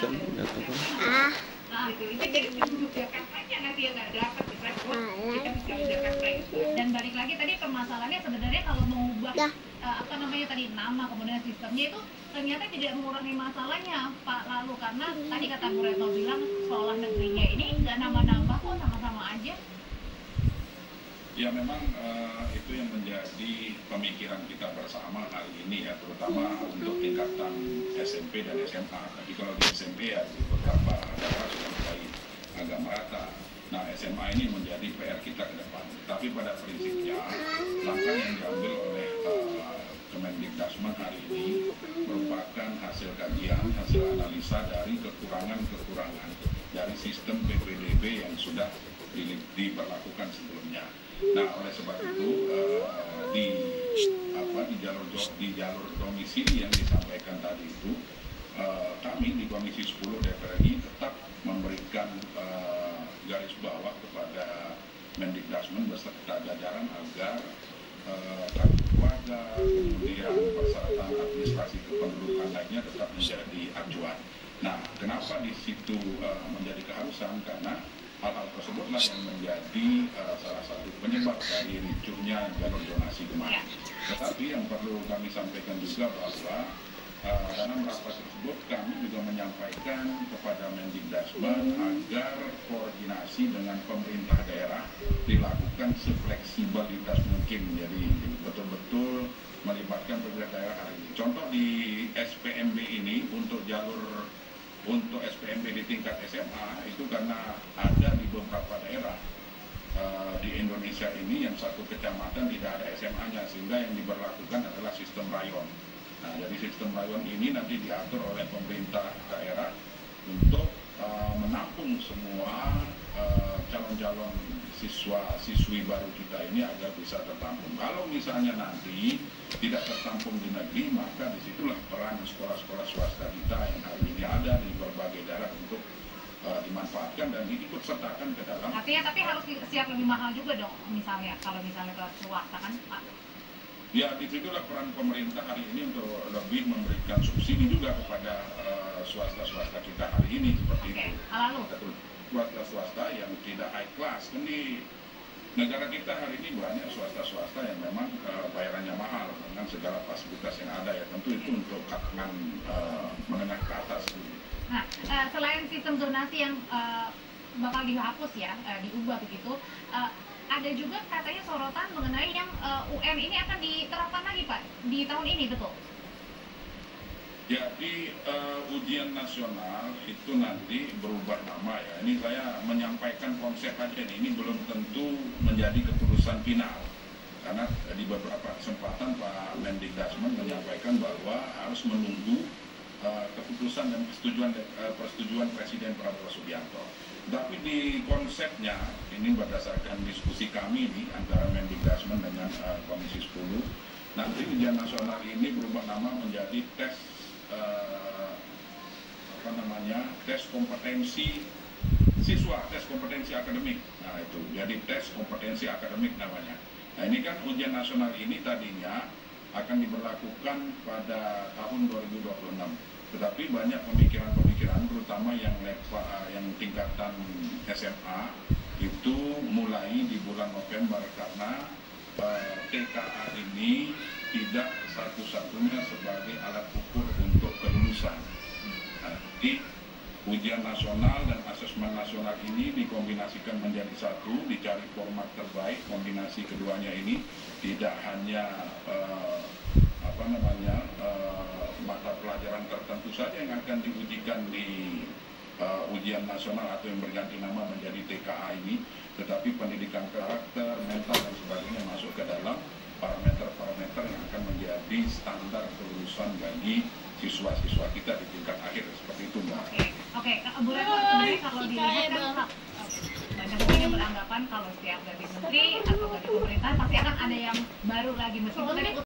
kan data kan. Dan balik lagi tadi permasalahannya sebenarnya kalau mengubah apa namanya tadi nama kemudian sistemnya itu ternyata tidak mengurangi masalahnya Pak Lalu, karena tadi kata Bu Retno bilang sekolah negerinya ini nggak nambah-nambah kok, sama-sama aja. Ya memang itu yang menjadi pemikiran kita bersama hari ini ya, terutama untuk tingkatan SMP dan SMA. Tapi kalau di SMP ya di beberapa daerah sudah mulai agak merata. Nah SMA ini menjadi PR kita ke depan. Tapi pada prinsipnya langkah yang diambil oleh Kemendikbudristek hari ini merupakan hasil kajian, hasil analisa dari kekurangan-kekurangan dari sistem PPDB yang sudah diberlakukan sebelumnya. Nah, oleh sebab itu di jalur domisili yang disampaikan tadi itu, kami di Komisi 10 DPR RI tetap memberikan garis bawah kepada Mendikbudristek beserta jajaran agar kartu keluarga, kemudian persyaratan administrasi kependudukan lainnya tetap menjadi acuan. Nah, kenapa di situ menjadi keharusan? Karena hal-hal tersebutlah yang menjadi salah satu penyebab dari ricuhnya jalur zonasi kemarin. Tetapi yang perlu kami sampaikan juga bahwa dalam rapat tersebut kami juga menyampaikan kepada Mendikbudristek agar koordinasi dengan pemerintah daerah dilakukan sefleksibilitas mungkin. Jadi betul-betul melibatkan pemerintah daerah hari ini. Contoh di SPMB ini untuk SPMB di tingkat SMA itu karena ada di beberapa daerah di Indonesia ini yang satu kecamatan tidak ada SMA-nya, sehingga yang diberlakukan adalah sistem rayon. Nah, jadi sistem rayon ini nanti diatur oleh pemerintah daerah untuk menampung semua calon-calon siswa-siswi baru kita ini agar bisa tertampung. Kalau misalnya nanti tidak tertampung di negeri, maka disitulah peran sekolah-sekolah swasta kita yang hari ini ada di berbagai daerah untuk dimanfaatkan dan diikut sertakan ke dalam. Artinya tapi harus siap lebih mahal juga dong, misalnya kalau misalnya ke swasta kan Pak? Ya, disitulah peran pemerintah hari ini untuk lebih memberikan subsidi juga kepada swasta-swasta kita hari ini seperti itu. Lalu Swasta-swasta yang tidak high class. Kan di negara kita hari ini banyak swasta-swasta yang memang bayarannya mahal dengan segala fasilitas yang ada ya. Tentu itu untuk kalangan menengah ke atas. Nah, selain sistem zonasi yang bakal dihapus ya, diubah begitu, ada juga katanya sorotan mengenai yang UN ini akan diterapkan lagi Pak di tahun ini, betul? Jadi ujian nasional itu nanti berubah nama ya. Ini saya menyampaikan konsep aja nih, ini belum tentu menjadi keputusan final. Karena di beberapa kesempatan Pak Mendikbudristek menyampaikan bahwa harus menunggu keputusan dan persetujuan Presiden Prabowo Subianto. Tapi di konsepnya, ini berdasarkan diskusi kami nih antara Mendikbudristek dengan Komisi 10, nanti ujian nasional ini berubah nama menjadi tes tes kompetensi siswa, tes kompetensi akademik. Nah itu, jadi tes kompetensi akademik namanya. Nah ini kan ujian nasional ini tadinya akan diberlakukan pada tahun 2026. Tetapi banyak pemikiran-pemikiran, terutama yang tingkatan SMA, itu mulai di bulan November karena TKA ini tidak satu-satunya sebagai alat ukur untuk kelulusan. Nah, di ujian nasional dan asesmen nasional ini dikombinasikan menjadi satu, dicari format terbaik. Kombinasi keduanya ini tidak hanya mata pelajaran tertentu saja yang akan diujikan di ujian nasional atau yang berganti nama menjadi TKA ini, tetapi pendidikan karakter, mental dan sebagainya masuk ke dalam parameter-parameter yang akan menjadi standar kelulusan bagi siswa-siswa kita di tingkat akhir, seperti itu Mbak. Oke, Bu Retno, sebenarnya kalau dilihat kan banyak mungkin yang beranggapan kalau setiap ganti menteri atau ganti pemerintahan pasti akan ada yang baru lagi, meskipun tadi